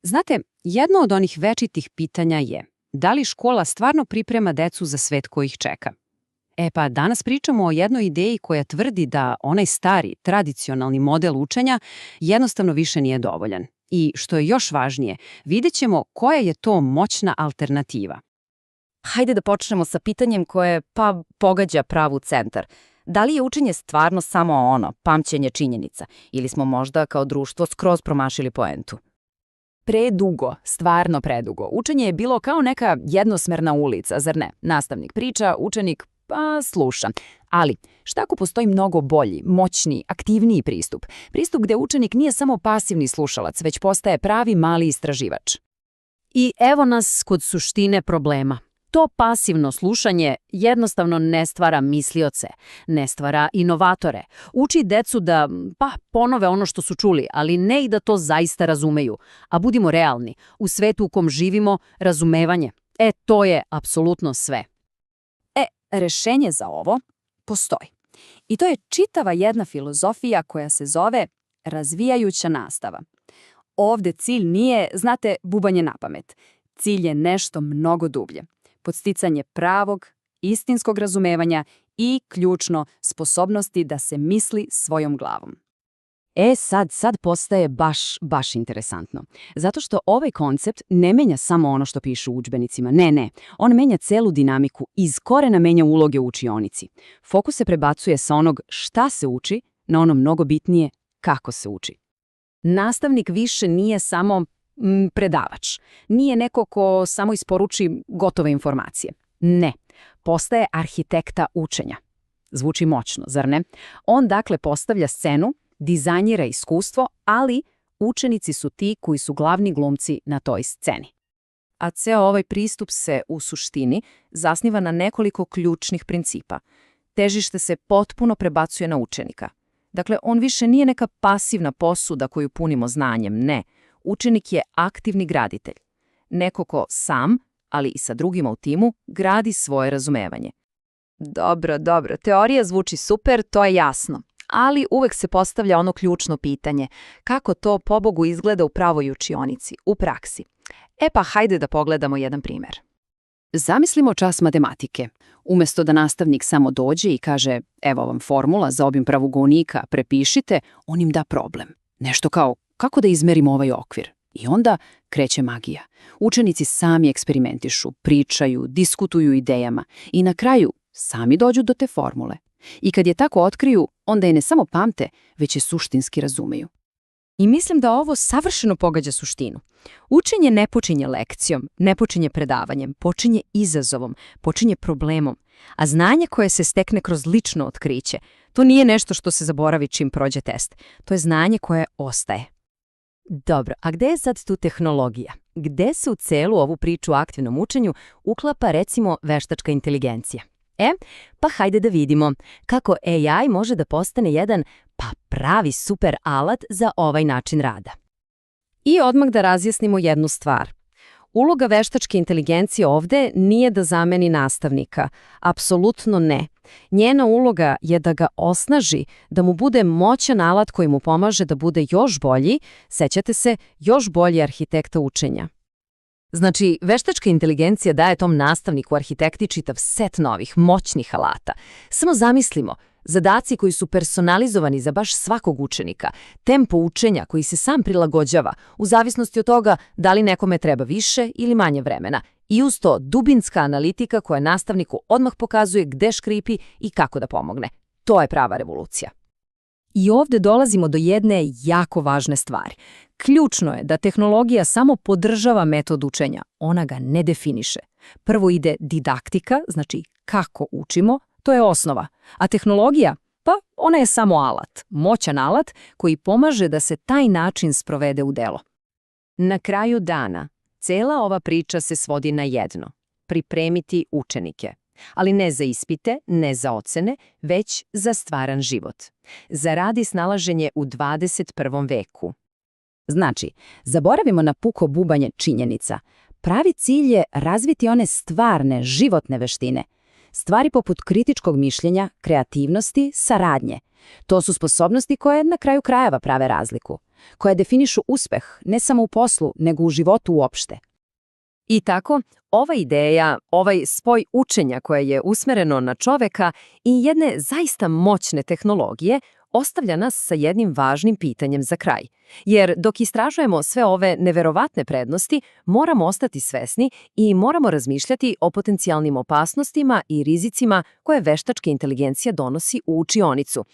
Znate, jedno od onih večitih pitanja je da li škola stvarno priprema decu za svet koji ih čeka? Pa danas pričamo o jednoj ideji koja tvrdi da onaj stari, tradicionalni model učenja jednostavno više nije dovoljan. I što je još važnije, vidjet ćemo koja je to moćna alternativa. Hajde da počnemo sa pitanjem koje pogađa pravu centar. Da li je učenje stvarno samo pamćenje činjenica, ili smo možda kao društvo skroz promašili poentu? Predugo, stvarno predugo. Učenje je bilo kao neka jednosmerna ulica, zar ne? Nastavnik priča, učenik sluša. Ali, šta ako postoji mnogo bolji, moćniji, aktivniji pristup? Pristup gde učenik nije samo pasivni slušalac, već postaje pravi mali istraživač. I evo nas kod suštine problema. To pasivno slušanje jednostavno ne stvara mislioce, ne stvara inovatore. Uči decu da ponove ono što su čuli, ali ne i da to zaista razumeju. A budimo realni, u svetu u kom živimo, razumevanje, to je apsolutno sve. Rešenje za ovo postoji. I to je čitava jedna filozofija koja se zove razvijajuća nastava. Ovde cilj nije, bubanje na pamet. Cilj je nešto mnogo dublje. Podsticanje pravog, istinskog razumevanja ključno, sposobnosti da se misli svojom glavom. Sad postaje baš interesantno. Zato što ovaj koncept ne menja samo ono što piše u udžbenicima. Ne. On menja celu dinamiku, iz korena menja uloge u učionici. Fokus se prebacuje sa onog šta se uči na ono mnogo bitnije kako se uči. Nastavnik više nije samo predavač. Nije neko ko samo isporuči gotove informacije. Ne. Postaje arhitekta učenja. Zvuči moćno, zar ne? On dakle postavlja scenu, dizajnira iskustvo, ali učenici su ti koji su glavni glumci na toj sceni. A ceo ovaj pristup se, u suštini, zasniva na nekoliko ključnih principa. Težište se potpuno prebacuje na učenika. Dakle, on više nije neka pasivna posuda koju punimo znanjem, ne. Učenik je aktivni graditelj. Neko ko sam, ali i sa drugima u timu, gradi svoje razumevanje. Dobro, teorija zvuči super, to je jasno. Ali uvek se postavlja ono ključno pitanje, kako to pobogu izgleda u pravoj učionici, u praksi. Hajde da pogledamo jedan primjer. Zamislimo čas matematike. Umjesto da nastavnik samo dođe i kaže, evo vam formula za obim pravougonika, prepišite, on im da problem. Nešto kao, kako da izmerimo ovaj okvir? I onda kreće magija. Učenici sami eksperimentišu, pričaju, diskutuju idejama i na kraju sami dođu do te formule. I kad je tako otkriju, onda je ne samo pamte, već je suštinski razumeju. I mislim da ovo savršeno pogađa suštinu. Učenje ne počinje lekcijom, ne počinje predavanjem, počinje izazovom, počinje problemom. A znanje koje se stekne kroz lično otkriće, to nije nešto što se zaboravi čim prođe test. To je znanje koje ostaje. Dobro, a gde je sad tu tehnologija? Gde se u celu ovu priču o aktivnom učenju uklapa recimo veštačka inteligencija? Hajde da vidimo kako AI može da postane jedan pravi super alat za ovaj način rada. I odmah da razjasnimo jednu stvar. Uloga veštačke inteligencije ovde nije da zameni nastavnika. Apsolutno ne. Njena uloga je da ga osnaži, da mu bude moćan alat koji mu pomaže da bude još bolji, sećate se, još bolji arhitekta učenja. Znači, veštačka inteligencija daje tom nastavniku arhitekti čitav set novih, moćnih alata. Samo zamislimo, zadaci koji su personalizovani za baš svakog učenika, tempo učenja koji se sam prilagođava, u zavisnosti od toga da li nekome treba više ili manje vremena. I uz to dubinska analitika koja nastavniku odmah pokazuje gde škripi i kako da pomogne. To je prava revolucija. I ovde dolazimo do jedne jako važne stvari. Ključno je da tehnologija samo podržava metod učenja, ona ga ne definiše. Prvo ide didaktika, znači kako učimo, to je osnova. A tehnologija, ona je samo alat, moćan alat koji pomaže da se taj način sprovede u delo. Na kraju dana, cela ova priča se svodi na jedno. Pripremiti učenike. Ali ne za ispite, ne za ocene, već za stvaran život. Za rad i snalaženje u 21. veku. Znači, zaboravimo na puko bubanje činjenica. Pravi cilj je razviti one stvarne, životne veštine. Stvari poput kritičkog mišljenja, kreativnosti, saradnje. To su sposobnosti koje na kraju krajeva prave razliku, koje definišu uspeh ne samo u poslu, nego u životu uopšte. I tako, ova ideja, ovaj spoj učenja koje je usmereno na čoveka i jedne zaista moćne tehnologije ostavlja nas sa jednim važnim pitanjem za kraj. Jer dok istražujemo sve ove neverovatne prednosti, moramo ostati svesni i moramo razmišljati o potencijalnim opasnostima i rizicima koje veštačka inteligencija donosi u učionicu.